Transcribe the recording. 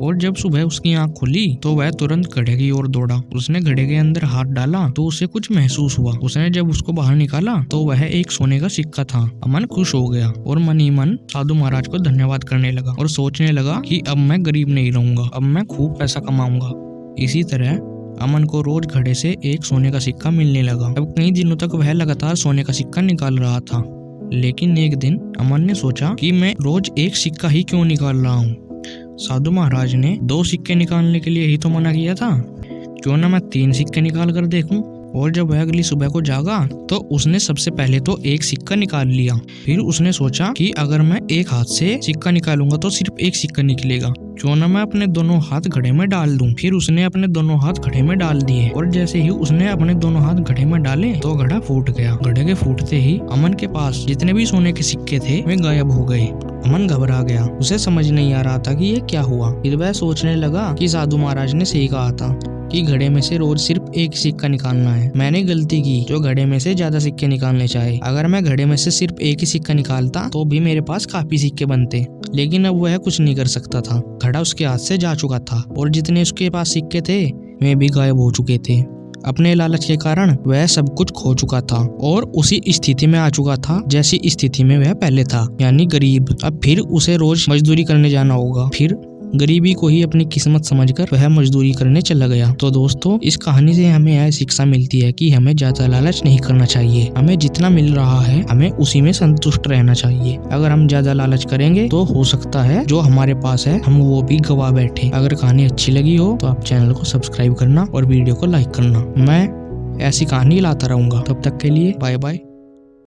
और जब सुबह उसकी आंख खुली तो वह तुरंत घड़े की ओर दौड़ा। उसने घड़े के अंदर हाथ डाला तो उसे कुछ महसूस हुआ। उसने जब उसको बाहर निकाला तो वह एक सोने का सिक्का था। अमन खुश हो गया और मन ही मन साधु महाराज को धन्यवाद करने लगा और सोचने लगा कि अब मैं गरीब नहीं रहूंगा, अब मैं खूब पैसा कमाऊंगा। इसी तरह अमन को रोज घड़े से एक सोने का सिक्का मिलने लगा। अब कई दिनों तक वह लगातार सोने का सिक्का निकाल रहा था। लेकिन एक दिन अमन ने सोचा कि मैं रोज एक सिक्का ही क्यों निकाल रहा हूँ। साधु महाराज ने 2 सिक्के निकालने के लिए ही तो मना किया था, क्यों ना मैं 3 सिक्के निकाल कर देखूं। और जब वह अगली सुबह को जागा तो उसने सबसे पहले तो एक सिक्का निकाल लिया। फिर उसने सोचा कि अगर मैं एक हाथ से सिक्का निकालूंगा तो सिर्फ एक सिक्का निकलेगा, क्यों ना मैं अपने दोनों हाथ घड़े में डाल दूं। फिर उसने अपने दोनों हाथ घड़े में डाल दिए और जैसे ही उसने अपने दोनों हाथ घड़े में डाले तो घड़ा फूट गया। घड़े के फूटते ही अमन के पास जितने भी सोने के सिक्के थे वे गायब हो गए। अमन घबरा गया, उसे समझ नहीं आ रहा था कि ये क्या हुआ। फिर वह सोचने लगा कि साधु महाराज ने सही कहा था कि घड़े में से रोज सिर्फ एक सिक्का निकालना है। मैंने गलती की जो घड़े में से ज्यादा सिक्के निकालने चाहे। अगर मैं घड़े में से सिर्फ एक ही सिक्का निकालता तो भी मेरे पास काफी सिक्के बनते, लेकिन अब वह कुछ नहीं कर सकता था। घड़ा उसके हाथ से जा चुका था और जितने उसके पास सिक्के थे वे भी गायब हो चुके थे। अपने लालच के कारण वह सब कुछ खो चुका था और उसी स्थिति में आ चुका था जैसी स्थिति में वह पहले था, यानी गरीब। अब फिर उसे रोज मजदूरी करने जाना होगा। फिर गरीबी को ही अपनी किस्मत समझकर वह मजदूरी करने चला गया। तो दोस्तों, इस कहानी से हमें यह शिक्षा मिलती है कि हमें ज्यादा लालच नहीं करना चाहिए। हमें जितना मिल रहा है हमें उसी में संतुष्ट रहना चाहिए। अगर हम ज्यादा लालच करेंगे तो हो सकता है जो हमारे पास है हम वो भी गवा बैठे। अगर कहानी अच्छी लगी हो तो आप चैनल को सब्सक्राइब करना और वीडियो को लाइक करना। मैं ऐसी कहानी लाता रहूंगा। तब तक के लिए बाय बाय।